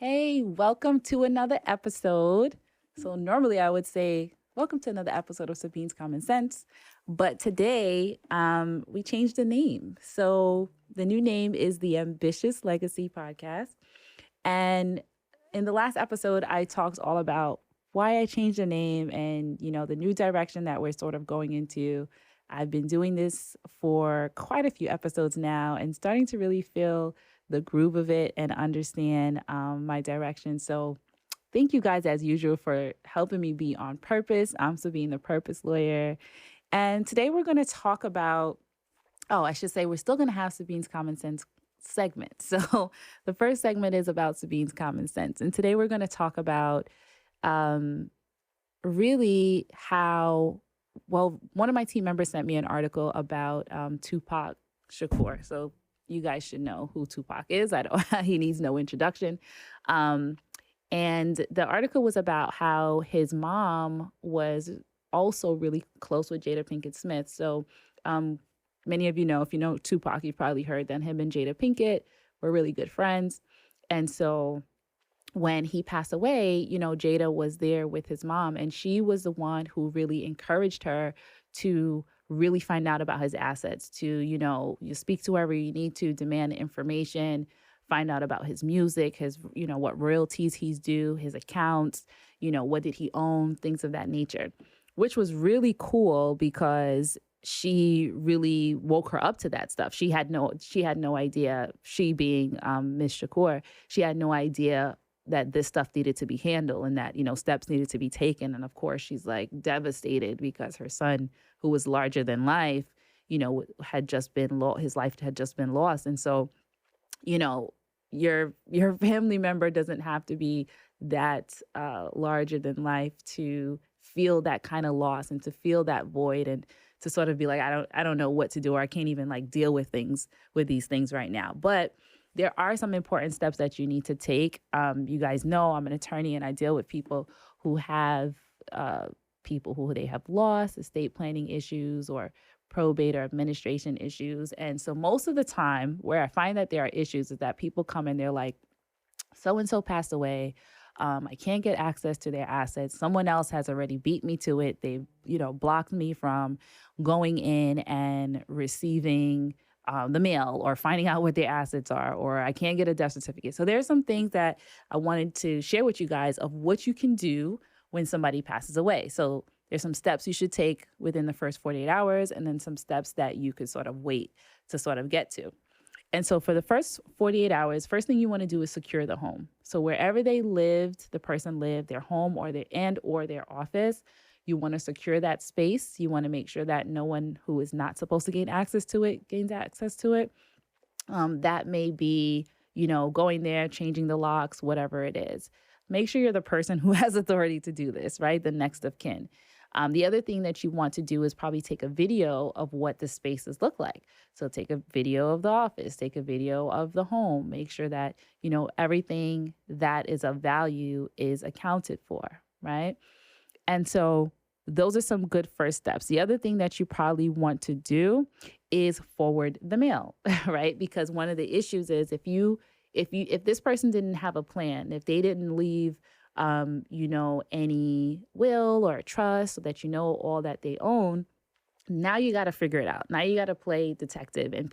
Hey, welcome to another episode. So, normally I would say, welcome to another episode of Sabine's Common Sense. But today, we changed the name. So, the new name is the Ambitious Legacy Podcast. And in the last episode, I talked all about why I changed the name and, the new direction that we're sort of going into. I've been doing this for quite a few episodes now and starting to really feel the groove of it and understand my direction. So, thank you guys, as usual, for helping me be on purpose. I'm Sabine, the purpose lawyer. And today we're going to talk about, I should say, we're still going to have Sabine's Common Sense segment. So, the first segment is about Sabine's Common Sense. And today we're going to talk about um, really how, well, one of my team members sent me an article about Tupac Shakur. So, you guys should know who Tupac is. I don't. He needs no introduction. Um, and the article was about how his mom was also really close with Jada Pinkett Smith. So many of you know, if you know Tupac, you've probably heard that him and Jada Pinkett were really good friends. And so when he passed away, Jada was there with his mom, and she was the one who really encouraged her to really find out about his assets, to, you speak to whoever you need to, demand information, find out about his music, his, what royalties he's due, his accounts, what did he own, things of that nature, which was really cool because she really woke her up to that stuff. She had no idea, she being Miss Shakur, she had no idea that this stuff needed to be handled and that, steps needed to be taken. And of course, she's like devastated because her son, who was larger than life, had just been his life had just been lost. And so, your family member doesn't have to be that larger than life to feel that kind of loss and to feel that void and to sort of be like, I don't know what to do, or I can't even like deal with these things right now. But there are some important steps that you need to take. You guys know I'm an attorney and I deal with people who have people who they have lost, estate planning issues, or probate or administration issues. And so most of the time where I find that there are issues is that people come and they're like, so-and-so passed away. I can't get access to their assets. Someone else has already beat me to it. They've, blocked me from going in and receiving the mail or finding out what their assets are, or I can't get a death certificate. So there's some things that I wanted to share with you guys of what you can do when somebody passes away. So there's some steps you should take within the first 48 hours, and then some steps that you could sort of wait to sort of get to. And so for the first 48 hours, first thing you want to do is secure the home. So wherever the person lived, their home or their office, you want to secure that space. You want to make sure that no one who is not supposed to gain access to it gains access to it. That may be, going there, changing the locks, whatever it is. Make sure you're the person who has authority to do this, right? The next of kin. The other thing that you want to do is probably take a video of what the spaces look like. So take a video of the office, take a video of the home, make sure that, everything that is of value is accounted for, right? And so those are some good first steps. The other thing that you probably want to do is forward the mail, right? Because one of the issues is if this person didn't have a plan, if they didn't leave any will or trust so that all that they own, now you got to figure it out. Now you got to play detective and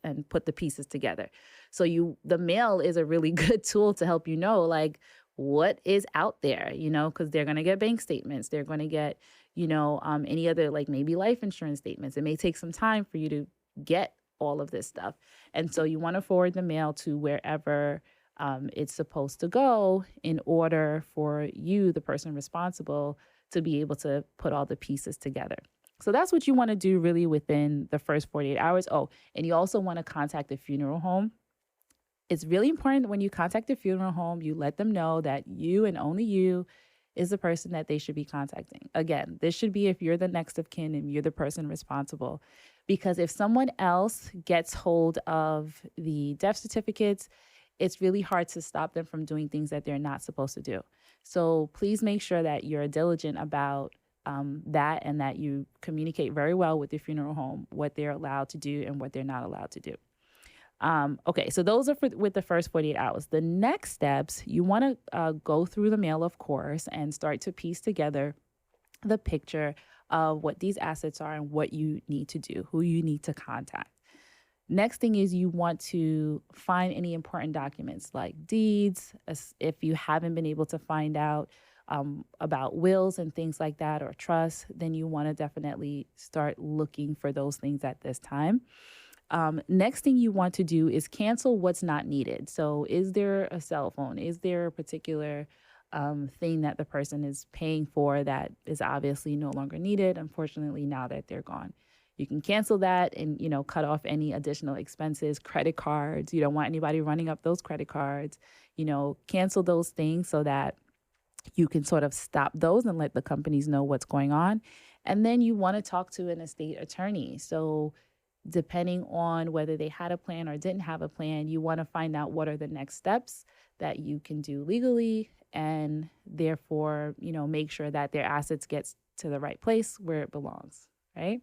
and put the pieces together. So the mail is a really good tool to help like what is out there, because they're going to get bank statements. They're going to get, any other like maybe life insurance statements. It may take some time for you to get all of this stuff. And so you want to forward the mail to wherever it's supposed to go in order for you, the person responsible, to be able to put all the pieces together. So that's what you want to do really within the first 48 hours. Oh, and you also want to contact the funeral home. It's really important that when you contact the funeral home, you let them know that you and only you is the person that they should be contacting. Again, this should be if you're the next of kin and you're the person responsible. Because if someone else gets hold of the death certificates, it's really hard to stop them from doing things that they're not supposed to do. So please make sure that you're diligent about that and that you communicate very well with the funeral home, what they're allowed to do and what they're not allowed to do. Okay, so those are with the first 48 hours. The next steps, you want to go through the mail, of course, and start to piece together the picture of what these assets are and what you need to do, who you need to contact. Next thing is you want to find any important documents like deeds, if you haven't been able to find out about wills and things like that or trusts, then you want to definitely start looking for those things at this time. Next thing you want to do is cancel what's not needed. So, is there a cell phone? Is there a particular thing that the person is paying for that is obviously no longer needed? Unfortunately, now that they're gone, you can cancel that and cut off any additional expenses. Credit cards, you don't want anybody running up those credit cards. Cancel those things so that you can sort of stop those and let the companies know what's going on. And then you want to talk to an estate attorney. So depending on whether they had a plan or didn't have a plan, you want to find out what are the next steps that you can do legally, and therefore, make sure that their assets gets to the right place where it belongs, right?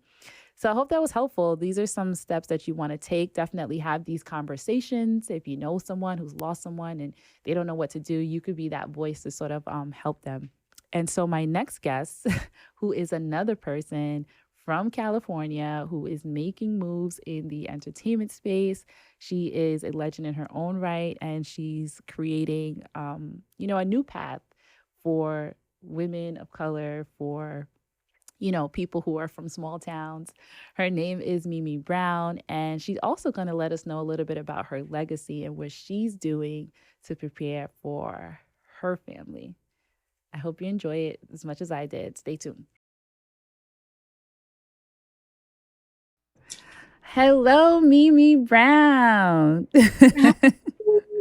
So I hope that was helpful. These are some steps that you want to take. Definitely have these conversations. If you know someone who's lost someone and they don't know what to do, you could be that voice to sort of help them. And so my next guest, who is another person from California who is making moves in the entertainment space. She is a legend in her own right, and she's creating, a new path for women of color, for people who are from small towns. Her name is Mimi Brown, and she's also going to let us know a little bit about her legacy and what she's doing to prepare for her family. I hope you enjoy it as much as I did. Stay tuned. Hello, Mimi Brown. Hi,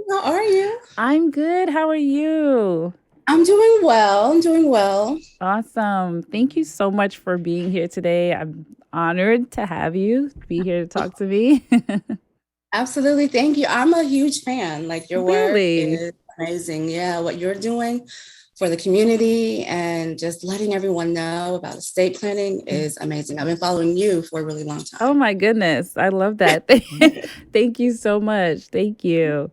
how are you? I'm good. How are you? I'm doing well. I'm doing well. Awesome. Thank you so much for being here today. I'm honored to have you be here to talk to me. Absolutely. Thank you. I'm a huge fan. Like your work Really? is amazing. Yeah, what you're doing for the community and just letting everyone know about estate planning is amazing. I've been following you for a really long Oh time. my goodness. I love that. Thank you so much. Thank you.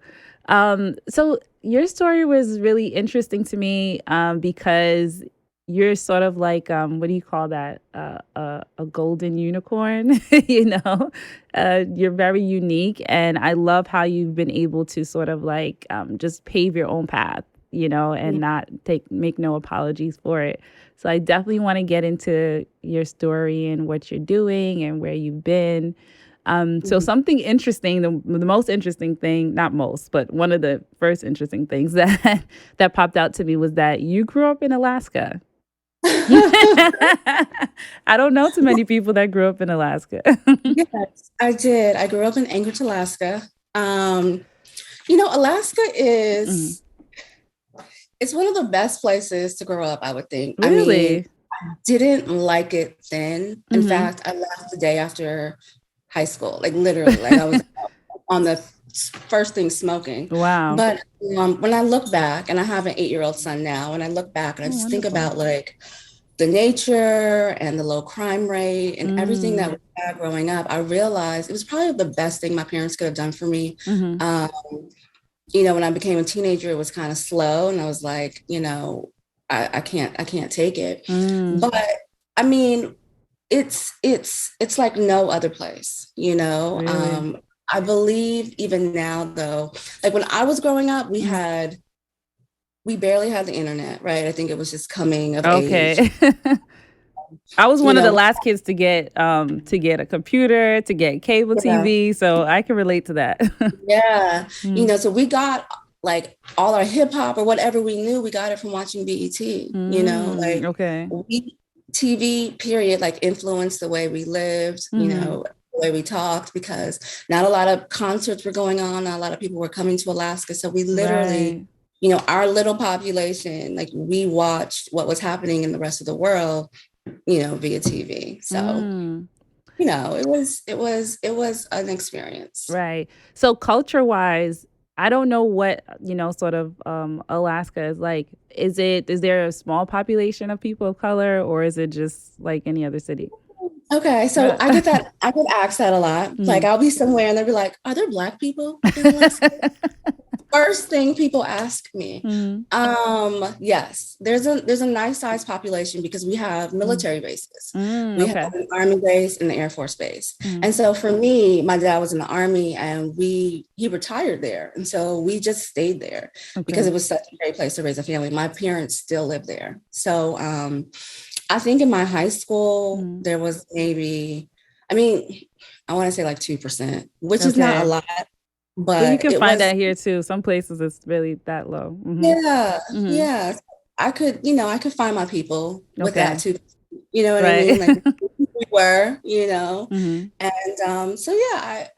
So your story was really interesting to me because you're sort of like what do you call that? A golden unicorn, you're very unique, and I love how you've been able to sort of like just pave your own path, and not make no apologies for it. So I definitely want to get into your story and what you're doing and where you've been. So Mhm. something interesting, the most interesting thing, not most, but one of the first interesting things that that popped out to me was that you grew up in Alaska. I don't know too many people that grew up in Alaska. Yes, I did. I grew up in Anchorage, Alaska. Alaska Mm, is it's one of the best places to grow up, I would think. I mean, really? didn't like it then. In Mm-hmm. fact, I left the day after high school, like literally, like I was on the first thing smoking. Wow. But when I look back, and I have an 8-year-old son now, and I look back and I Oh, just think wonderful. about like the nature and the low crime rate and everything that Mm, we had growing up, I realized it was probably the best thing my parents could have done for me. mm-hmm. Um, when I became a teenager, it was kind of slow, and I was like, I can't take it. Mm, But I mean, it's like no other place, really? I believe even now though, like when I was growing up, Mm. we barely had the internet, right? I think it was just coming of age, Okay. I was you one of the know. last kids to get a computer, to get cable Yeah, TV, so I can relate to that. yeah, Mm, so we got like all our hip hop or whatever we knew, we got it from watching BET, like okay. we TV period like influenced the way we lived, Mhm. the way we talked, because not a lot of concerts were going on, not a lot of people were coming to Alaska. So we literally, Right. our little population, like we watched what was happening in the rest of the world, via TV. So, Mm, it was an experience. right. So culture-wise, I don't know what, sort of Alaska is like. Is there a small population of people of color, or is it just like any other city? Okay, so I get that. I get asked that a lot. Like Mm. I'll be somewhere and they'll be like, "Are there Black people in Alaska?" First thing people ask me. Mm. Yes, there's a nice sized population because we have Mm. military bases. Mm. We have Okay. an Army base and the Air Force base. Mm. And so for me, my dad was in the Army and he retired there. And so we just stayed there because Okay. it was such a great place to raise a family. My parents still live there. So I think in my high school, Mm. there was maybe, I mean, I want to say like 2%, which is not a Okay. lot, Well, you but can it find was, that here too. Some places it's really that low. Mm-hmm. yeah, Mm-hmm. yeah. I could find my people with that Okay. too. You know what I Right. mean? Like we were, you know. Mm-hmm. And so yeah,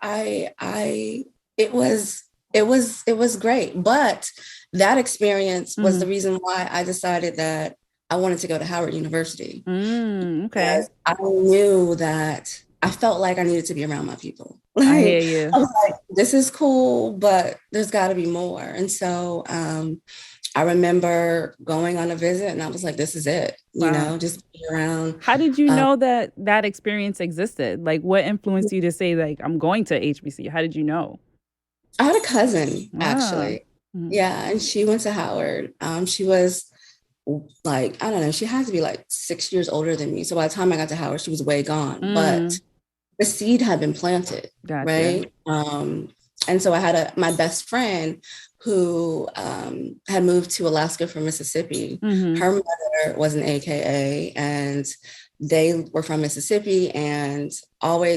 it was great. But that experience was the Mm-hmm. reason why I decided that I wanted to go to Howard University Mm. Okay. because I knew that I felt like I needed to be around my people. I hear Like you. I was like, this is cool, but there's got to be more. And so I remember going on a visit and I was like, this is it, you Wow. know, just be around. How did you Um, know that that experience existed? Like, what influenced you to say, like, I'm going to HBC? How did you know? I had a cousin Ah. actually. Mm-hmm. Yeah, and she went to Howard. She was like, I don't know, she had to be like 6 years older than me. So by the time I got to Howard, she was way gone. But Mm. the seed had been planted, Gotcha. right? And so I had my best friend who had moved to Alaska from Mississippi. Mm-hmm. Her mother was an AKA, and they were from Mississippi. And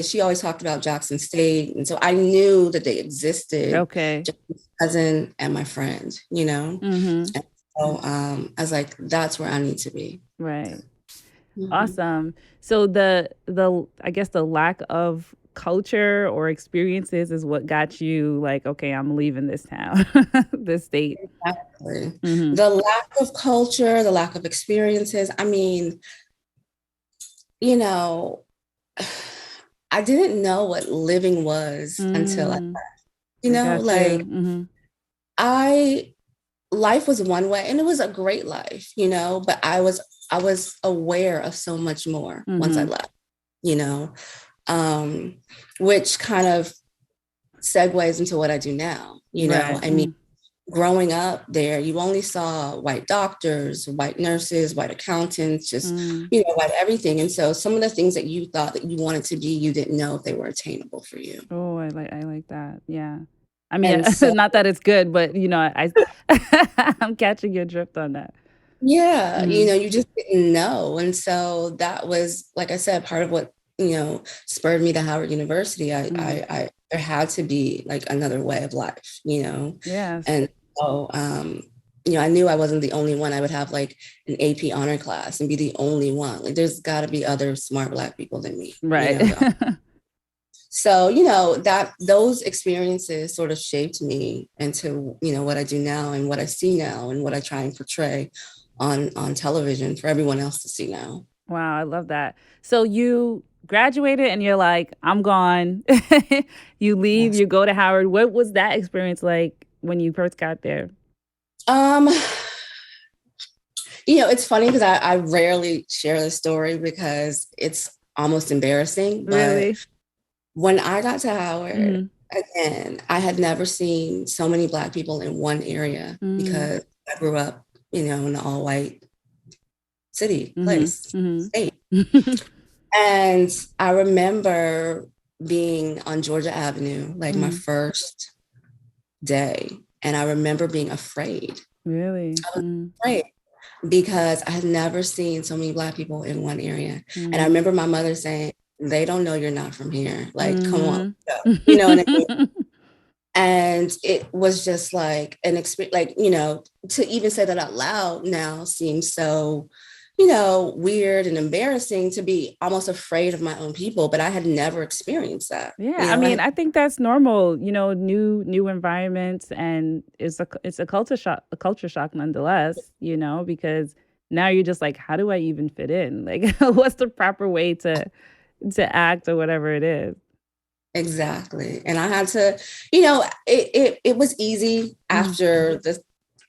she always talked about Jackson State, and so I knew that they existed. Okay. Just my cousin and my friend, you know. Mm-hmm. And so I was like, that's where I need to be. Right. Mhm. Awesome. So the I guess the lack of culture or experiences is what got you like, okay, I'm leaving this town, this state. Exactly. Mm-hmm. The lack of culture, the lack of experiences. I mean, you know, I didn't know what living was until Mm, I got like you. Mm-hmm. I life was one way and it was a great life, you know, but I was aware of so much more once I Mm-hmm. left, you know, um, which kind of segues into what I do now, you know. Right. I mean, growing up there, you only saw white doctors, white nurses, white accountants, just, Mm-hmm. you know, white everything. And so some of the things that you thought that you wanted to be, you didn't know if they were attainable for you. Oh, I like that. Yeah. I mean, And so, not that it's good, but I'm catching your drift on that. yeah, you Mm-hmm. know, you just didn't know. And so that was, like I said, part of what, you know, spurred me to Howard University. Mm-hmm. There had to be like another way of life, you know. Yes. And so, you know, I knew I wasn't the only one. I would have like an AP honor class and be the only one. Like, there's got to be other smart Black people than me, you Right. know. So, you know, that those experiences sort of shaped me into, you know, what I do now and what I see now and what I try and portray on television for everyone else to see now. Wow, I love that. So you graduated and you're like, I'm gone. You leave, Yes. you go to Howard. What was that experience like when you first got there? Um, you know, it's funny because I rarely share this story because it's almost embarrassing. But Really? when I got to Howard, Mm-hmm. again, I had never seen so many Black people in one area Mm-hmm. because I grew up, you know, in an all white city, place, Mm-hmm. state. Mm-hmm. And I remember being on Georgia Avenue, like my Mm. first day. And I remember being afraid. Really? I was afraid because I had never seen so many Black people in one area. And I Mm-hmm. remember my mother saying, they don't know you're not from here. Like, come on, go. You know what I mean? Mm-hmm. And it was just like an experience, like, you know, to even say that out loud now seems so, you know, weird and embarrassing to be almost afraid of my own people, but I had never experienced that. Yeah, You I know, mean, I think that's normal, new environments, and it's a culture shock nonetheless, because now you're just like, how do I even fit in? Like, what's the proper way to act or whatever it is? exactly. And I had to, you know, it was easy Mhm. after the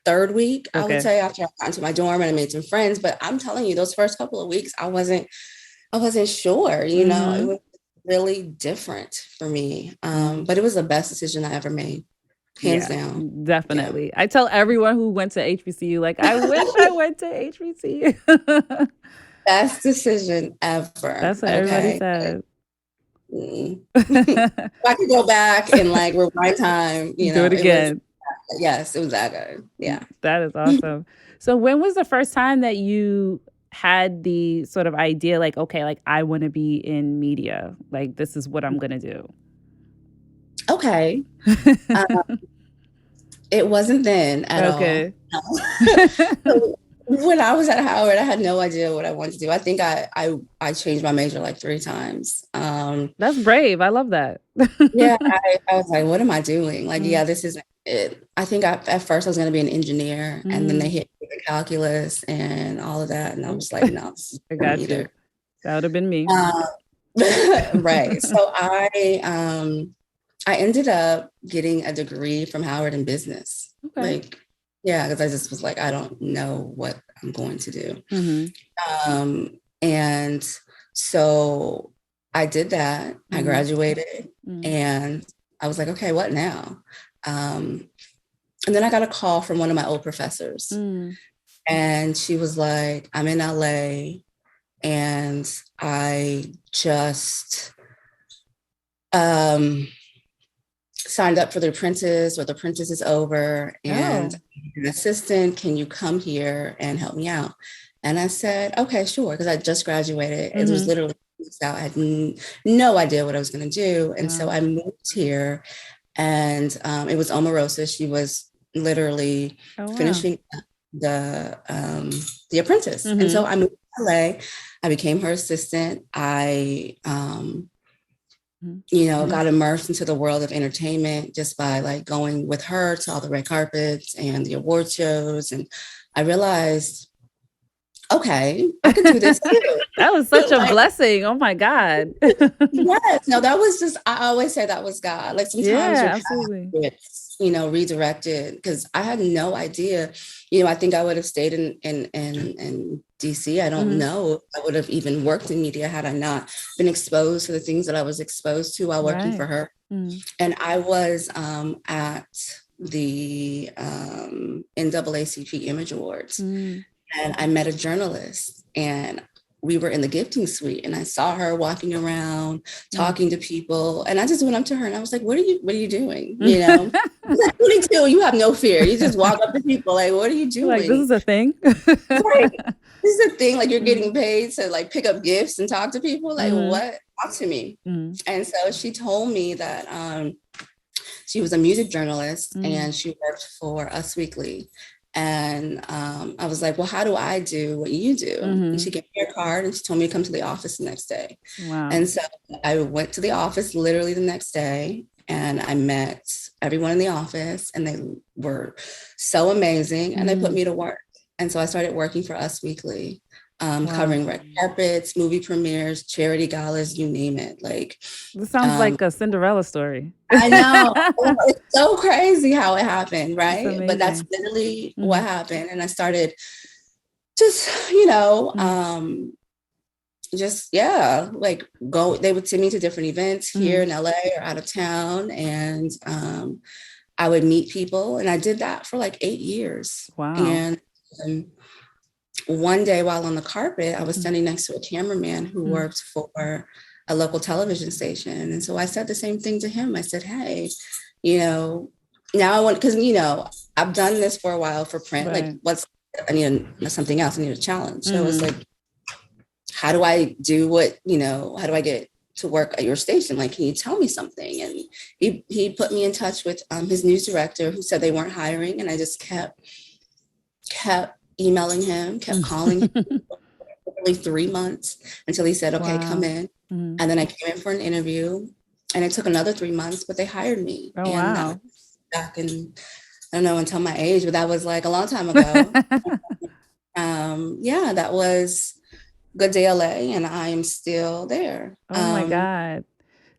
third week, I would Okay. say, after I got into my dorm and I made some friends. But I'm telling you, those first couple of weeks, I wasn't I wasn't sure, it Mm-hmm. was really different for me. But it was the best decision I ever made, hands Yeah, down. Yeah. definitely. I tell everyone who went to HBCU, like, I wish I went to HBCU. Best decision ever. That's what everybody Okay. says. Mm. If I could go back and like rewind time, Do it it was, again. yes, it was that good. Yeah. That is awesome. So when was the first time that you had the sort of idea like, okay, like I want to be in media. Like this is what I'm going to do. Okay. Uh, it wasn't then at all. Okay. So when I was at Howard, I had no idea what I wanted to do. I think I changed my major like 3 times. That's brave. I love that. Yeah, I was like, what am I doing? Like, Mm, yeah, this isn't it. I think at first I was going to be an engineer, and then they mm. hit me with calculus and all of that, and I was like, no, this is I for me got you. either. That would have been me. Um, right. So I ended up getting a degree from Howard in business. Okay. Like, yeah, because I just was like, I don't know what I'm going to do. Mm-hmm. And so I did that. I Mm-hmm. graduated and I was like, okay, what now? And then I got a call from one of my old professors, Mm. and she was like, I'm in LA and I just signed up for the apprentice, or the apprentice is over, and an assistant, can you come here and help me out? And I said, okay, sure, because I just graduated. It was literally out. I had no idea what I was going to do. And so I moved here, and it was Omarosa. She was literally finishing the apprentice. And so I moved to LA. I became her assistant. I got immersed into the world of entertainment just by like going with her to all the red carpets and the award shows. And I realized, okay, I can do this too. That was such a blessing. Oh my God. Yes. No, that was just, I always say that was God. Like sometimes your Yeah, path absolutely. gets, redirected, because I had no idea. I think I would have stayed in DC. I don't know if I would have even worked in media had I not been exposed to the things that I was exposed to while working for her. And I was at the NAACP Image Awards, and I met a journalist, and we were in the gifting suite, and I saw her walking around, talking to people. And I just went up to her and I was like, what are you doing? Like 22, you have no fear. You just walk up to people like, what are you doing? Like, this is a thing. Right. This is a thing. Like, you're getting paid to like pick up gifts and talk to people. Like, what? Talk to me. And so she told me that she was a music journalist and she worked for Us Weekly. And I was like, well, how do I do what you do? And she gave me her card and she told me to come to the office the next day. Wow. And so I went to the office literally the next day, and I met everyone in the office, and they were so amazing, and they put me to work. And so I started working for Us Weekly, covering red carpets, movie premieres, charity galas, you name it. Like, this sounds like a Cinderella story. I know. It's so crazy how it happened, right? But that's literally what happened. And I started just, they would send me to different events here in LA or out of town. And I would meet people. And I did that for like 8 years. Wow. And one day while on the carpet, I was standing next to a cameraman who worked for a local television station. And so I said the same thing to him. I said, hey, now I want, because, I've done this for a while for print. Right. Like, I need something else. I need a challenge. So I was like, how do I do how do I get to work at your station? Like, can you tell me something? And he put me in touch with his news director, who said they weren't hiring. And I just kept emailing him, kept calling him for really 3 months until he said, okay, come in. And then I came in for an interview, and it took another 3 months, but they hired me. Oh, and wow. that was back in, I don't know, until my age, but that was like a long time ago. That was Good Day LA, and I am still there. Oh my God.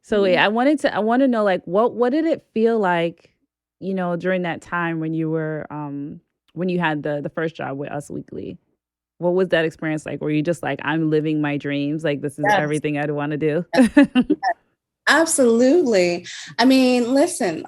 So wait, I want to know, like, what did it feel like, during that time when you were when you had the first job with Us Weekly? What was that experience like? Were you just like, I'm living my dreams? Like, this is Yes, everything I'd want to do? absolutely. I mean, listen,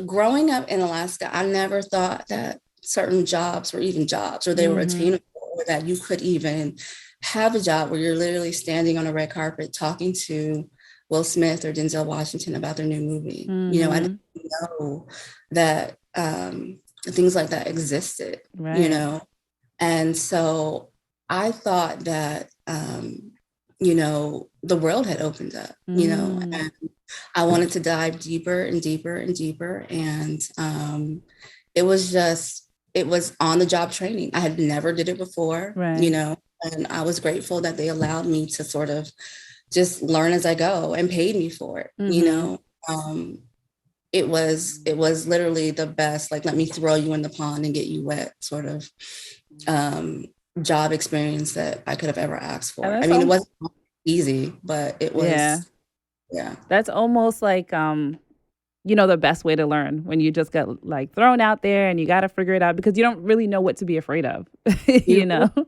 growing up in Alaska, I never thought that certain jobs were even jobs, or they were Mm-hmm. attainable, or that you could even have a job where you're literally standing on a red carpet talking to Will Smith or Denzel Washington about their new movie. You know, I Mm-hmm. didn't know that things like that existed, you Right. know. And so I thought that, you know, the world had opened up, you know, Mm. and I wanted to dive deeper and deeper and deeper. And it was just, it was on the job training. I had never did it before, you Right. know, and I was grateful that they allowed me to sort of just learn as I go and paid me for it, you Mm-hmm. know. It was literally the best, like, let me throw you in the pond and get you wet sort of um, job experience that I could have ever asked And for. I that's mean, it wasn't easy, but it yeah. was, yeah. That's almost like the best way to learn when you just get like thrown out there and you got to figure it out because you don't really know what to be afraid of, you You really, know? you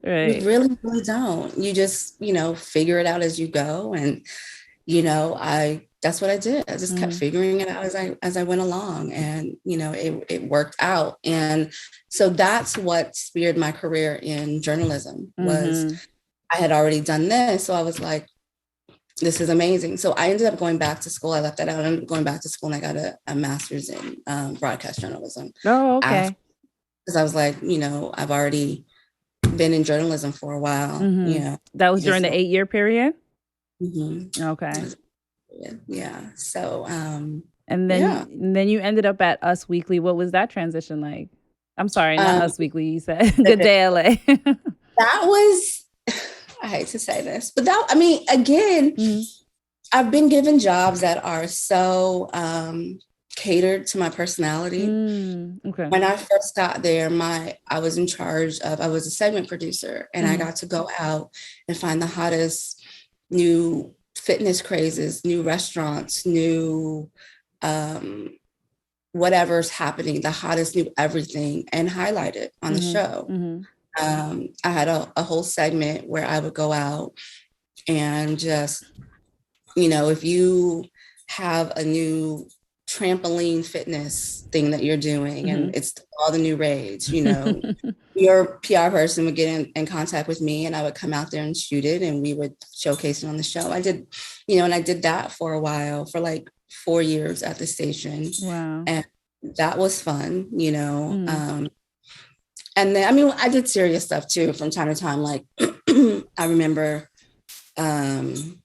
Right. really, really don't. You just, you know, figure it out as you go. And, you know, that's what I did. I just kept Mm-hmm. figuring it out as I went along, and, you know, it worked out. And so that's what speared my career in journalism. Was Mm-hmm. I had already done this. So I was like, this is amazing. So I ended up going back to school. I left that out. I ended up going back to school and I got a master's in broadcast journalism Oh, after, okay. because I was like, you know, I've already been in journalism for a while, you Mm-hmm. know, That was you during just the don't. 8-year period? Mhm. Okay. Yeah. So, And then yeah. and then you ended up at Us Weekly. What was that transition like? I'm sorry, not Um, Us Weekly. You said Good Day LA. that was, I hate to say this, but that, I mean, again, Mm-hmm. I've been given jobs that are so catered to my personality. Okay. When I first got there, I was in charge of, I was a segment producer, and I Mm-hmm. got to go out and find the hottest new fitness crazes, new restaurants, new um, whatever's happening, the hottest new everything, and highlight it on the Mm-hmm. show. Mm-hmm. I had a whole segment where I would go out and just, you know, if you have a new trampoline fitness thing that you're doing and it's all the new rage, you know, Mm-hmm. your PR person would get in contact with me, and I would come out there and shoot it, and we would showcase it on the show. I did, you know, and I did that for a while, for like 4 years at the station. Wow. And that was fun, you know. Mm-hmm. And then, I mean, I did serious stuff too from time to time. Like, I remember, um,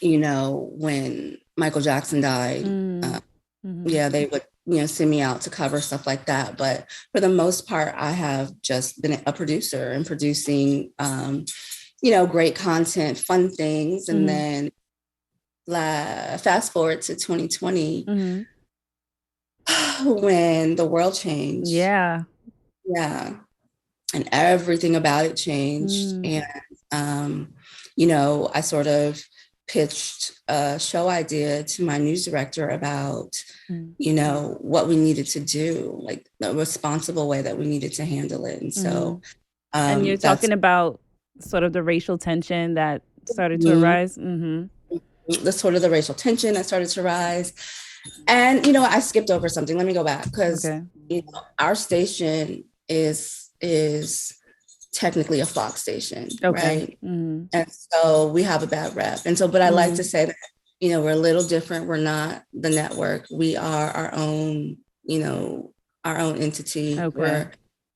you know, when Michael Jackson died, Mm-hmm. yeah, they would, you know, send me out to cover stuff like that. But for the most part, I have just been a producer and producing, you know, great content, fun things. And Mm-hmm. then fast forward to 2020, Mm-hmm. when the world changed. Yeah. Yeah. And everything about it changed. Mm. And, you know, I sort of pitched a show idea to my news director about, Mm. you know, what we needed to do, like the responsible way that we needed to handle it. And Mm-hmm. so And you're that's talking about sort of the racial tension that started to arise. Mm-hmm. the sort of the racial tension that started to rise. And, you know, I skipped over something. Let me go back, because, Okay. you know, our station is technically a Fox station, Okay. right? Mm-hmm. And so we have a bad rep. And so, but I like Mm-hmm. to say that, you know, we're a little different. We're not the network. We are our own, you know, our own entity. Okay. We're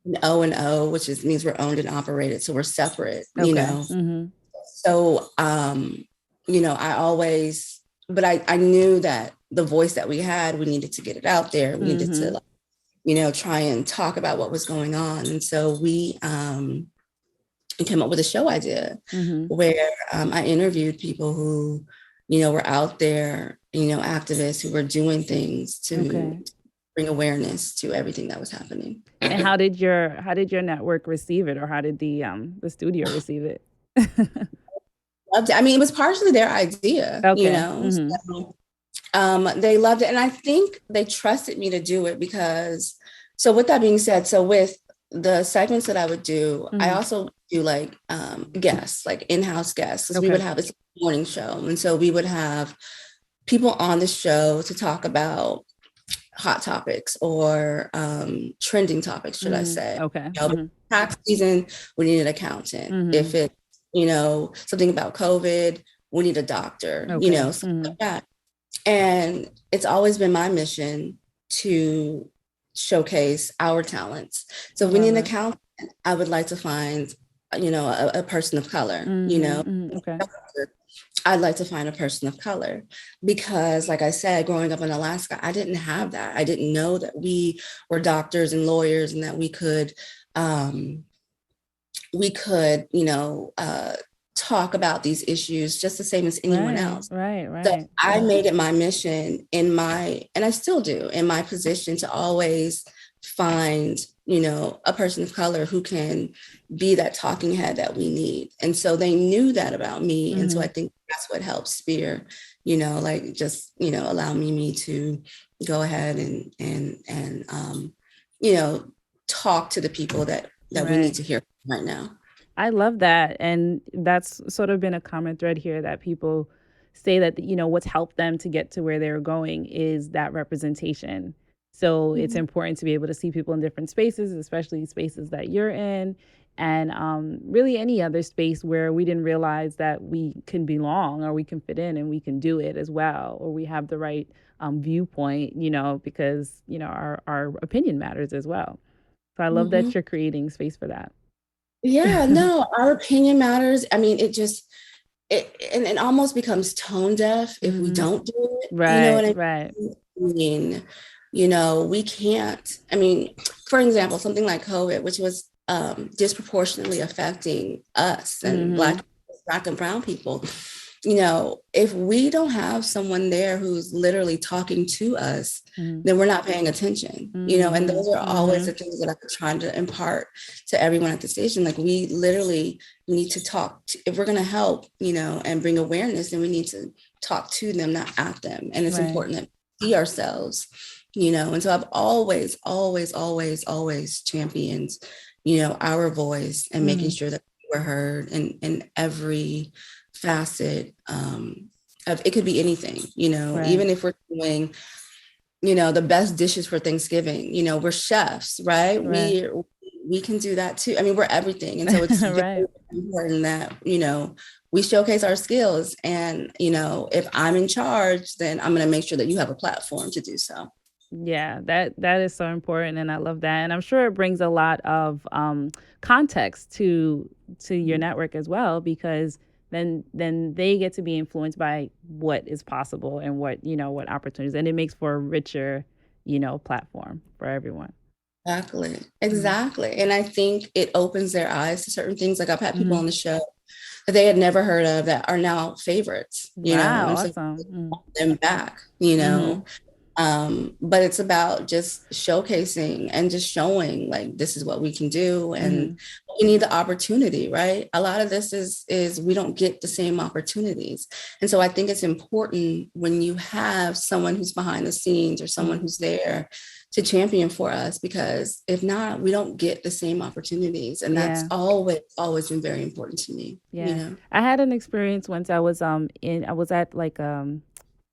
an O&O, which means we're owned and operated. So we're separate, you Okay. know. Mm-hmm. So, you know, but I knew that the voice that we had, we needed to get it out there. We needed to, Mm-hmm. like, you know, try and talk about what was going on. And so we came up with a show idea Mm-hmm. where I interviewed people who, you know, were out there, you know, activists who were doing things to Okay. bring awareness to everything that was happening. And how did your network receive it, or how did the studio receive it? Loved it. I mean, it was partially their idea, you Okay. know. Mm-hmm. So, they loved it. And I think they trusted me to do it because, so with that being said, so with the segments that I would do, I Mhm. also do like guests, like in-house guests, because we would Okay. have, it's a morning show. And so we would have people on the show to talk about hot topics or trending topics, should I say. Okay. You know, tax season, we need an accountant. If it's, something about COVID, we need a doctor, Okay. something like that. And it's always been my mission to showcase our talents. So if we need an accountant, I would like to find, a person of color, Okay. I'd like to find a person of color because, like I said, growing up in Alaska, I didn't have that. I didn't know that we were doctors and lawyers and that um, talk about these issues just the same as anyone else. So Right. I made it my mission and I still do, in my position, to always find, a person of color who can be that talking head that we need. And so they knew that about me. And so I think that's what helped spear, allow me to go ahead and talk to the people that we need to hear right now. I love that. And that's sort of been a common thread here that people say that, what's helped them to get to where they're going is that representation. So it's important to be able to see people in different spaces, especially spaces that you're in, and really any other space where we didn't realize that we can belong or we can fit in and we can do it as well, or we have the right viewpoint, because, our opinion matters as well. So I love Mm-hmm. that you're creating space for that. Yeah, no, our opinion matters. I mean, it almost becomes tone deaf if we don't do it. You know what I Right. mean? We can't. I mean, for example, something like COVID, which was disproportionately affecting us and Black and brown people. If we don't have someone there who's literally talking to us, then we're not paying attention, and those are always the things that I'm trying to impart to everyone at the station. Like, we literally need to talk if we're going to help, and bring awareness, then we need to talk to them, not at them. And it's important that we see ourselves, and so I've always, always, always, always championed, our voice and making sure that we're heard in every facet of it. Could be anything, even if we're doing, the best dishes for Thanksgiving, we're chefs, right? We can do that too. I mean, we're everything. And so it's very important that, we showcase our skills. And, if I'm in charge, then I'm going to make sure that you have a platform to do so. Yeah, that is so important, and I love that. And I'm sure it brings a lot of context to your network as well, because then they get to be influenced by what is possible and what opportunities, and it makes for a richer, platform for everyone. Exactly. And I think it opens their eyes to certain things. Like, I've had people on the show that they had never heard of that are now favorites, Wow, and so awesome. them back, but it's about just showcasing and just showing, like, this is what we can do, and we need the opportunity, right? A lot of this is we don't get the same opportunities. And so I think it's important when you have someone who's behind the scenes or someone who's there to champion for us, because if not, we don't get the same opportunities. And that's always been very important to me. I had an experience once. I was at like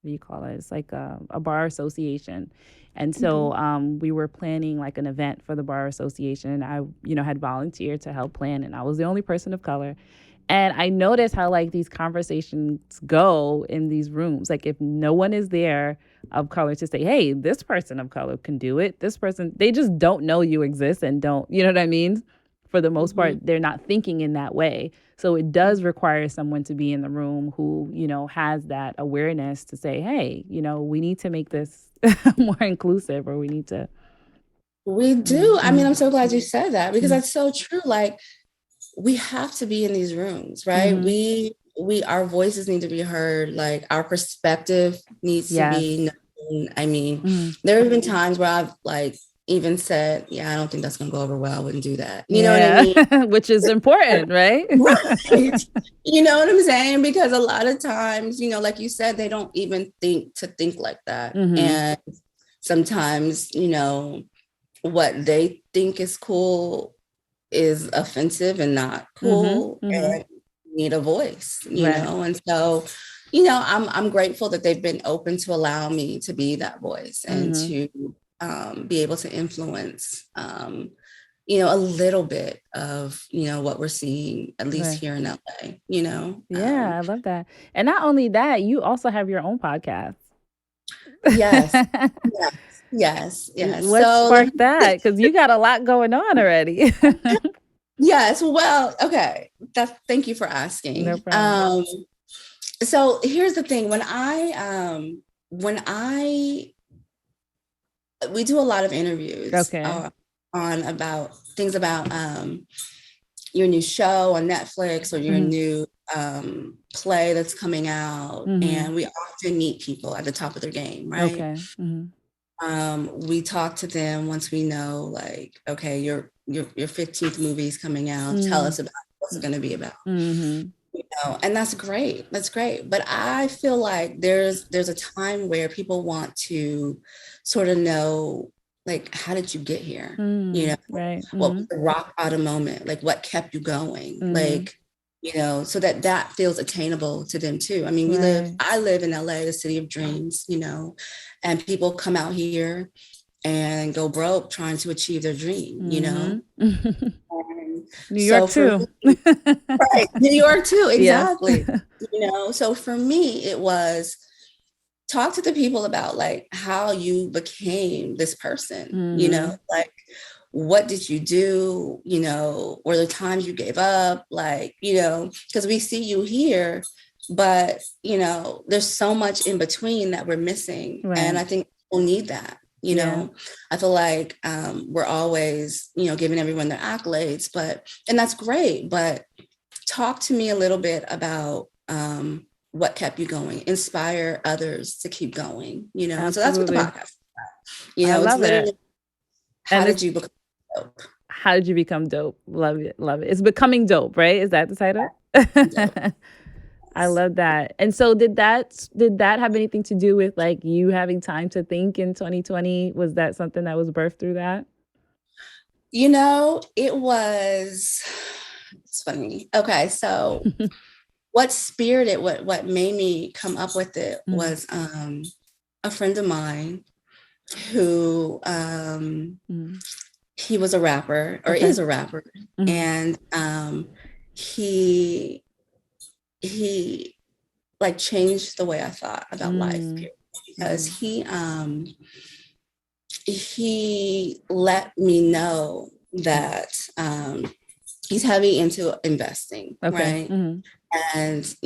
what do you call it? It's like a bar association. And so we were planning like an event for the bar association. I, had volunteered to help plan, and I was the only person of color. And I noticed how like these conversations go in these rooms. Like, if no one is there of color to say, hey, this person of color can do it. This person, they just don't know you exist and don't, you know what I mean? For the most part, they're not thinking in that way. So it does require someone to be in the room who, has that awareness to say, hey, we need to make this more inclusive, or we need to. We do. I mean, I'm so glad you said that, because that's so true. Like, we have to be in these rooms, right? Our voices need to be heard. Like, our perspective needs to be known. I mean, there have been times where I've like even said, yeah, I don't think that's going to go over well. I wouldn't do that. You know what I mean? Which is important, right? Right. You know what I'm saying? Because a lot of times, like you said, they don't even think like that. And sometimes, what they think is cool is offensive and not cool, and need a voice, Right. and so, I'm grateful that they've been open to allow me to be that voice and to be able to influence, a little bit of, what we're seeing, at least Right. here in LA, Yeah, I love that. And not only that, you also have your own podcast. Yes, yes, yes, yes. What So let sparked me, that? Because you got a lot going on already. yes, well, okay. Thank you for No asking. problem. So here's the thing. When I we do a lot of interviews Okay. on about things about your new show on Netflix or your new play that's coming out, and we often meet people at the top of their game, right? Okay. We talk to them once we know, like, okay, your 15th movie is coming out. Tell us about what's it going to be about. And that's great. That's great. But I feel like there's a time where people want to sort of know, like, how did you get here? Right. What was the rock bottom moment? Like, what kept you going? Like, so that feels attainable to them too. I mean, I live in LA, the city of dreams, and people come out here and go broke trying to achieve their dream, New York too. Right, New York too, exactly. Yes. So for me, it was talk to the people about, like, how you became this person, like, what did you do, or the times you gave up, like, because we see you here, but, there's so much in between that we're missing. Right. And I think people need that. I feel like we're always, giving everyone their accolades, and that's great. But talk to me a little bit about what kept you going, inspire others to keep going, And so that's what the podcast is about. I love It's literally, it. how did you become dope? How did you become dope? Love it. Love it. It's becoming dope, right? Is that the title? I love that. And so did that have anything to do with, like, you having time to think in 2020? Was that something that was birthed through that? It's funny. Okay. So what made me come up with it was a friend of mine who he was a rapper, or is a rapper. And he like changed the way I thought about life, because he let me know that he's heavy into investing, right? And,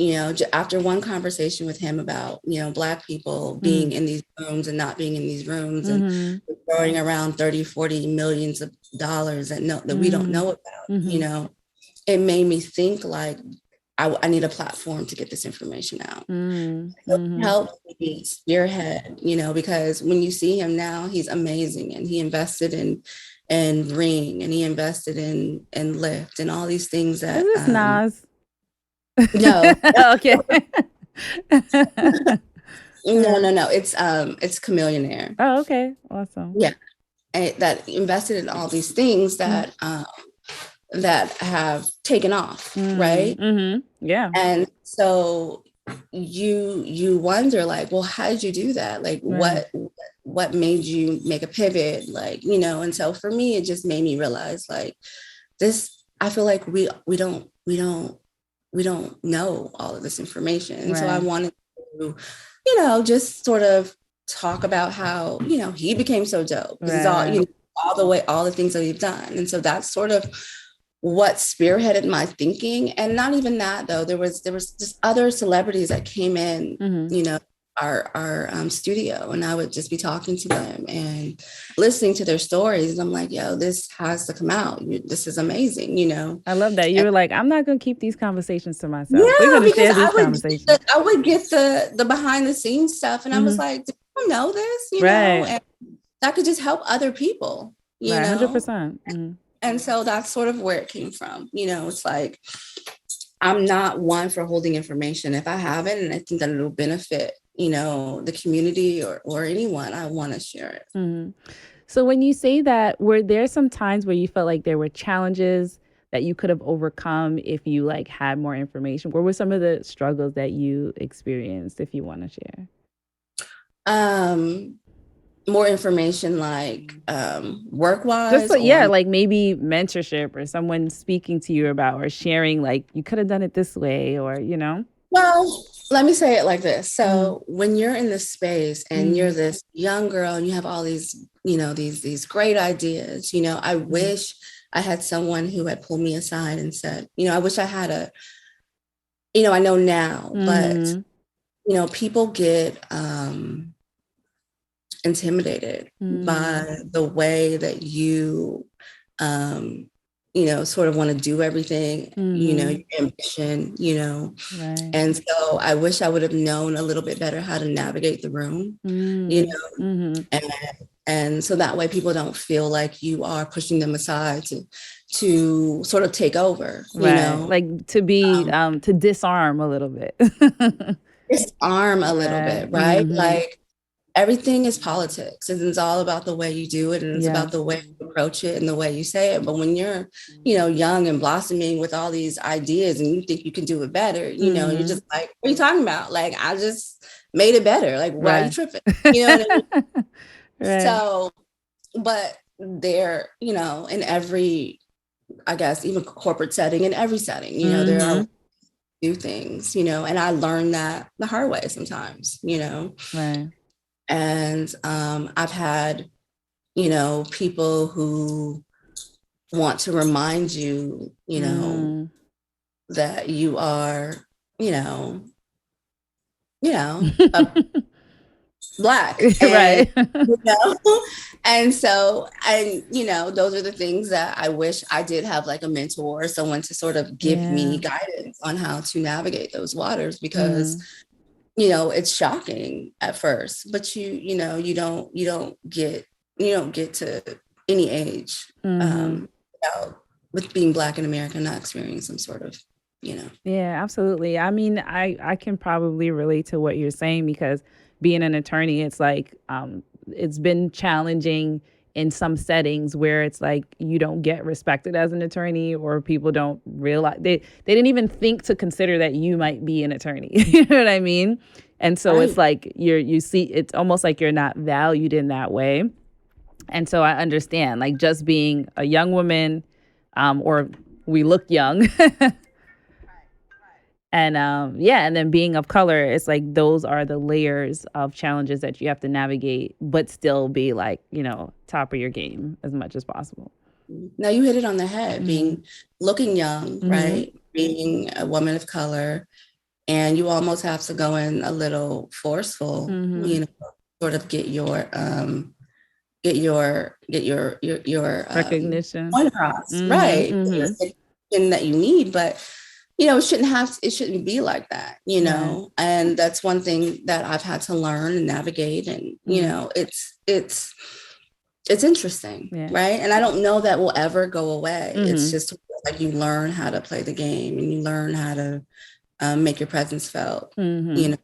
after one conversation with him about, Black people being in these rooms and not being in these rooms, and throwing around 30, 40 millions of dollars that we don't know about, it made me think, like, I need a platform to get this information out. Help me spearhead, because when you see him now, he's amazing, and he invested in Ring, and he invested in Lyft, and all these things that. Is this Nas? No. Okay. No. It's Chameleonaire. Oh, okay. Awesome. Yeah. That invested in all these things that have taken off, right? Yeah. And so you wonder, like, well, how did you do that? Like, what made you make a pivot? Like, and so for me, it just made me realize, like, this, I feel like we don't know all of this information. And so I wanted to, just sort of talk about how, he became so dope. This is all, all the things that he's done. And so that's sort of what spearheaded my thinking. And not even that, though. There was just other celebrities that came in, our studio, and I would just be talking to them and listening to their stories. And I'm like, yo, this has to come out. This is amazing, I love that. You were like, I'm not going to keep these conversations to myself. We're going to share these conversations. I would get the behind the scenes stuff. And I was like, do you know this? And that could just help other people, you know? 100%. And so that's sort of where it came from. It's like, I'm not one for holding information. If I have it and I think that it'll benefit, the community or anyone, I want to share it. So when you say that, were there some times where you felt like there were challenges that you could have overcome if you like had more information? What were some of the struggles that you experienced, if you want to share? Um, More information like work Just wise like, yeah, or like maybe mentorship or someone speaking to you about or sharing like you could have done it this way or, you know? well, let me say it like this. Mm, So when you're in this space and you're mm, this young girl and you have all these, these great ideas, I mm, wish I had someone who had pulled me aside and said, I wish I had I know now, but mm, people get intimidated mm, by the way that you um sort of want to do everything, your mm, ambition, right. and so I wish I would have known a little bit better how to navigate the room, you Mm, know mm-hmm. and so that way people don't feel like you are pushing them aside to sort of take over, Right. Like to be um, to disarm a little bit. disarm a little Right. bit, right? Mm-hmm. Like everything is politics and it's all about the way you do it and it's about the Yes. way you approach it and the way you say it. But when you're, young and blossoming with all these ideas and you think you can do it better, you're Mm-hmm. just like, what are you talking about? Like, I just made it better. Like, why are you Right. tripping? You know what I mean? Right. So, but there, in every, I guess, even corporate setting, in every setting, there are Mm-hmm. do things, and I learned that the hard way sometimes, Right. and I've had, people who want to remind you, Mm. that you are, you know, a black and Right. you know and so those are the things that I wish I did have, like a mentor or someone to sort of give me Yeah. guidance on how to navigate those waters, because Mm-hmm. it's shocking at first, but you don't get to any age Mm-hmm. without with being black in America, not experiencing some sort of, Yeah, absolutely. I mean, I can probably relate to what you're saying because being an attorney, it's like it's been challenging in some settings where it's like you don't get respected as an attorney or people don't realize they didn't even think to consider that you might be an attorney. You know what I mean? And so it's right. like you see it's almost like you're not valued in that way. And so I understand like just being a young woman or we look young. And yeah, and then being of color, it's like those are the layers of challenges that you have to navigate, but still be like, top of your game as much as possible. Now you hit it on the head, Mm-hmm. looking young, Mm-hmm. right? Being a woman of color, and you almost have to go in a little forceful, Mm-hmm. sort of get your Recognition. point across, Mm-hmm. right? Your Mm-hmm. recognition that you need, but it shouldn't be like that, Right. and that's one thing that I've had to learn and navigate, and Mm. it's interesting, Yeah. right? And I don't know that will ever go away. It's Mm-hmm. just like you learn how to play the game and you learn how to make your presence felt, you Mm-hmm. know,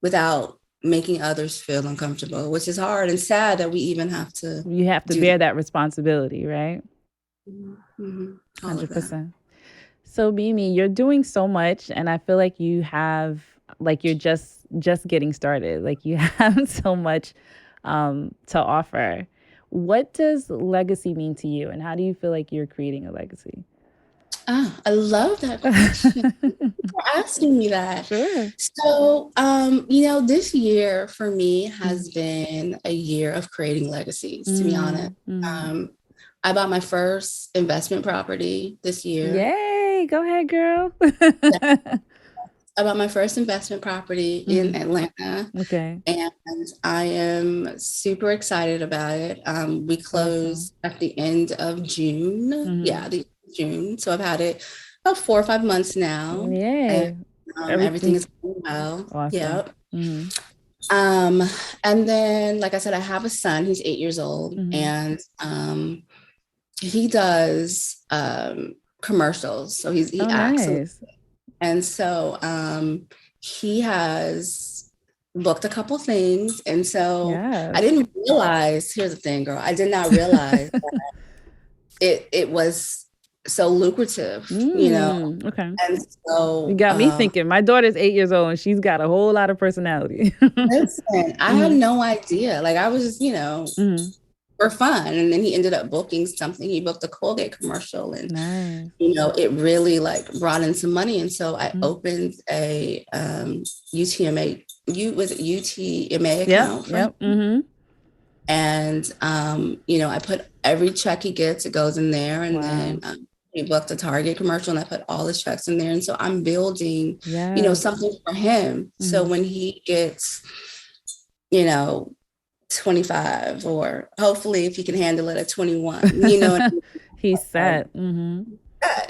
without making others feel uncomfortable, which is hard and sad that we even have to You have to do that. bear that responsibility, right? Mhm. All of that. 100%. So Mimi, you're doing so much and I feel like you have like you're just getting started. Like you have so much to offer. What does legacy mean to you and how do you feel like you're creating a legacy? I love that question. Thank you for asking me that. Sure. So, this year for me Mm. has been a year of creating legacies, to be honest. Mm, mm. Um, I bought my first investment property this year. Yay, go ahead, girl. I bought my first investment property in Mm, Atlanta, okay. and I am super excited about it. We Awesome. closed at the end of June. Hmm. Yeah, the June. So I've had it about 4 or 5 months now, and Yay. everything is Everything's going well. awesome. Yep. Hmm. Um, and then, like I said, I have a son. He's 8 years old, Hmm. and he does commercials. So he Oh, acts, nice. and so he has booked a couple things, and so I Yes. didn't realize, here's the thing, girl, I did not realize it was so lucrative, Okay. And You so, got me thinking. My daughter's 8 years old and she's got a whole lot of personality. listen, I had no idea. Like I was just, Hmm. for fun. And then he ended up booking something. He booked a Colgate commercial and, Nice. it really like brought in some money. And so I Mm. opened a UTMA, was it UTMA Yep. account for him. Yep. Mm-hmm. And, I put every check he gets, it goes in there. And Wow. then he booked a Target commercial and I put all his checks in there. And so I'm building, Yeah. something for him. So Mhm. when he gets, you know, 25, or hopefully if he can handle it at 21, He's set. Mm-hmm.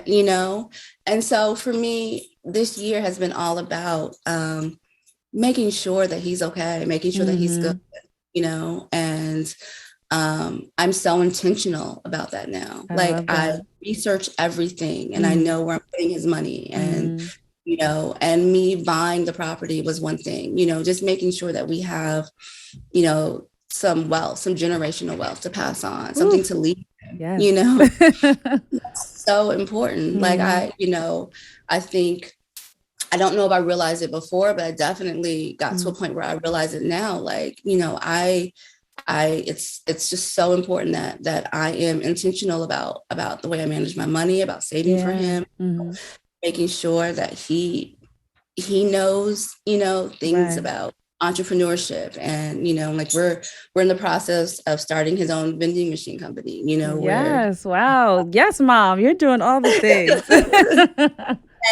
you know? And so for me, this year has been all about making sure that he's okay, making sure that he's good, Mm-hmm. and I'm so intentional about that now. I Like love I that. research everything and I Mm-hmm. know where I'm putting his money, and Mm-hmm. and me buying the property was one thing, just making sure that we have, some wealth, some generational wealth to pass on, something Oof. to leave, Yes. you know, so important. Like Mm-hmm. I think, I don't know if I realized it before, but I definitely got to a point where I realize it now. Like, it's just so important that I am intentional about the way I manage my money, about saving for Yeah. him, Mm-hmm. making sure that he knows, things Right. about entrepreneurship. And, like we're in the process of starting his own vending machine company, where Yes. Wow. Yes, mom. You're doing all the things.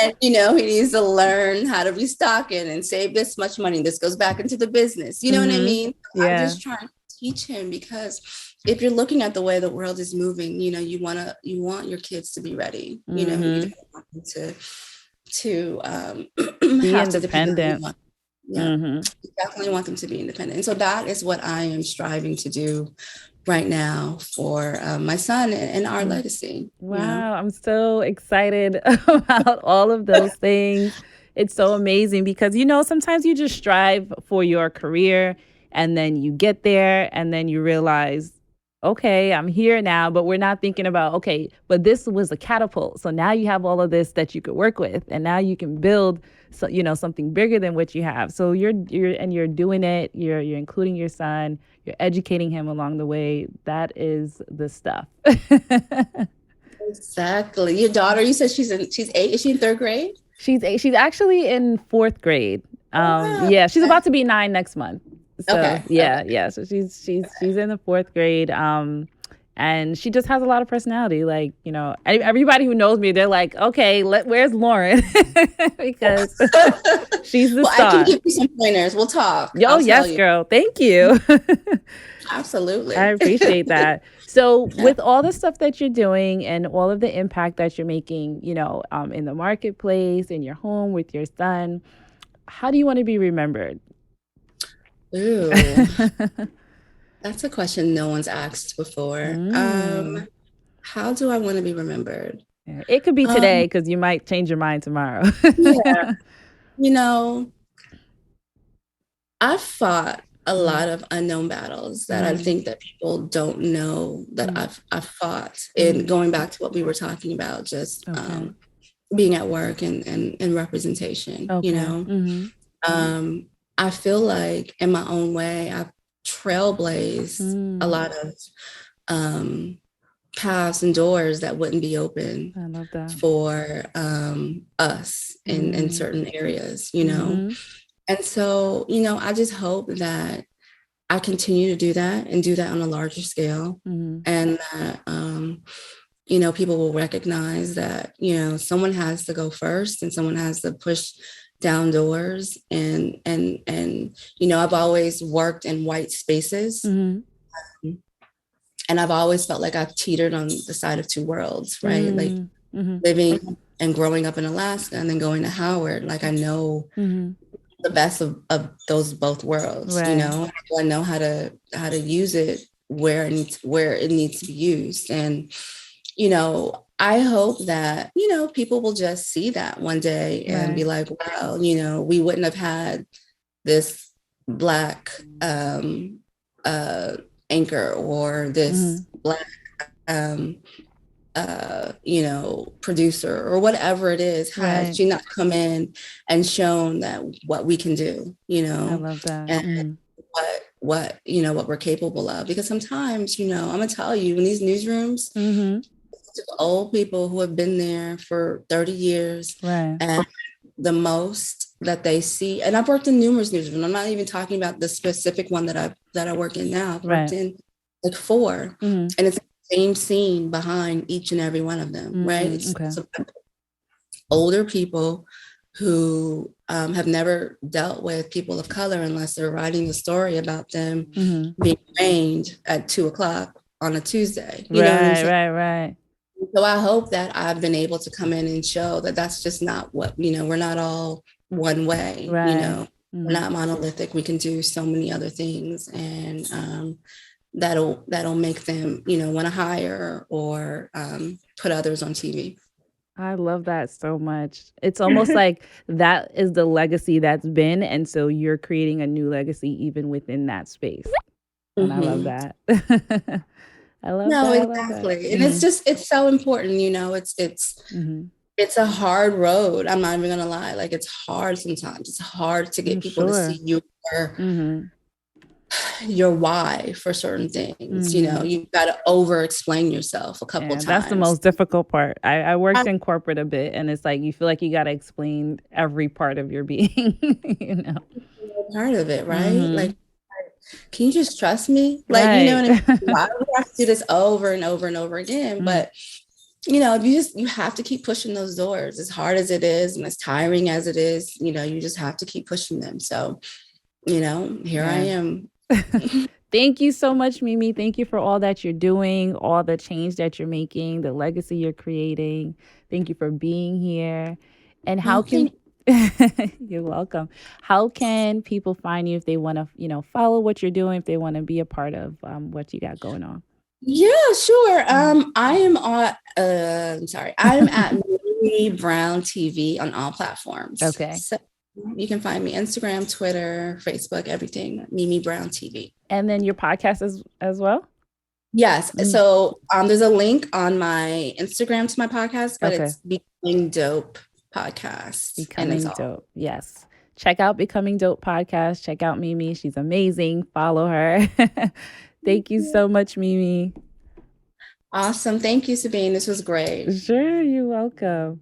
and he needs to learn how to restock it and save this much money. This goes back into the business. You know what I Mm-hmm. mean? I'm Yeah. just trying to teach him, because if you're looking at the way the world is moving, you want your kids to be ready. You Mm-hmm. don't want them to Be have to depend on independent. anyone. Yeah, Mm-hmm. you definitely want them to be independent. And so that is what I am striving to do right now for my son and our legacy. Wow, I'm so excited about all of those things. It's so amazing because, sometimes you just strive for your career and then you get there and then you realize, okay, I'm here now, but we're not thinking about, okay, but this was a catapult. So now you have all of this that you could work with and now you can build something bigger than what you have. So you're doing it, you're including your son, you're educating him along the way. That is the stuff. Exactly. Your daughter, you said she's 8. Is she in 3rd grade? She's actually in 4th grade. Oh, Yeah, she's about to be 9 next month. So okay. yeah, yeah. So she's in the 4th grade. And she just has a lot of personality. Like, everybody who knows me, they're like, okay, where's Lauren? Because she's the Well, I can star. give you some pointers. We'll talk. Yo, I'll tell yes, you. girl. Thank you. I Absolutely. appreciate that. So, Yeah. with all the stuff that you're doing and all of the impact that you're making, in the marketplace, in your home with your son, how do you want to be remembered? Ooh, that's a question no one's asked before. Mm. How do I want to be remembered? Yeah, it could be today Um, because you might change your mind tomorrow. yeah, you know, I've fought a Mm, lot of unknown battles that I mm, think that people don't know that mm, I've fought. And mm. going back to what we were talking about, just Okay. being at work and representation, Okay. Mm-hmm. I feel like in my own way, I've trailblazed a Mm. lot of um, paths and doors that wouldn't be open I love that. for us in Mm. certain areas, Mm-hmm. And so, I just hope that I continue to do that and do that on a larger scale. Mm-hmm. And that, people will recognize that, someone has to go first and someone has to push down doors. And I've always worked in white spaces. Mm-hmm. And I've always felt like I've teetered on the side of two worlds, right? Like Mm-hmm. living and growing up in Alaska and then going to Howard, like I know Mm-hmm. the best of those both worlds, Right. I know how to use it where it needs to be used. And, I hope that, people will just see that one day and be Right. like, wow, we wouldn't have had this Black anchor or this Black um, producer or whatever it is, has Right. she not come in and shown that what we can do, I love that. and what we're capable of? Because sometimes, I'm gonna tell you, in these newsrooms, old people who have been there for 30 years, Right. and the most that they see, and I've worked in numerous newsrooms. I'm not even talking about the specific one that I work in now. I've worked in like 4, and it's the same scene behind each and every one of them, right? It's older people who have never dealt with people of color unless they're writing a story about them being arraigned at 2:00 on a Tuesday. You know what I'm saying? Right. So I hope that I've been able to come in and show that that's just not what, we're not all one way, we're not monolithic. We can do so many other things, and that'll make them, want to hire or put others on TV. I love that so much. It's almost like that is the legacy that's been, and so you're creating a new legacy even within that space. And I love that. I love No, that. exactly. And it's so important, it's a hard road. I'm not even gonna lie. Like, it's hard sometimes. It's hard to get people to see your why for certain things. You've got to over explain yourself a couple times. That's the most difficult part. I worked in corporate a bit, and it's like you feel like you got to explain every part of your being. Part of it, right? Like, can you just trust me? Like, right. you know what I mean? Why do we have to do this over and over and over again? But you have to keep pushing those doors, as hard as it is and as tiring as it is. You just have to keep pushing them. So, here I am. Thank you so much, Mimi. Thank you for all that you're doing, all the change that you're making, the legacy you're creating. Thank you for being here. And how can you're welcome. How can people find you if they want to, follow what you're doing, if they want to be a part of what you got going on? Yeah, sure. I am on. I'm at Mimi Brown TV on all platforms. Okay. So you can find me Instagram, Twitter, Facebook, everything. Mimi Brown TV. And then your podcast as well. Yes. So there's a link on my Instagram to my podcast, but it's Becoming Dope Podcast. Becoming Dope. Yes. Check out Becoming Dope Podcast. Check out Mimi. She's amazing. Follow her. Thank you so much, Mimi. Awesome. Thank you, Sabine. This was great. Sure. You're welcome.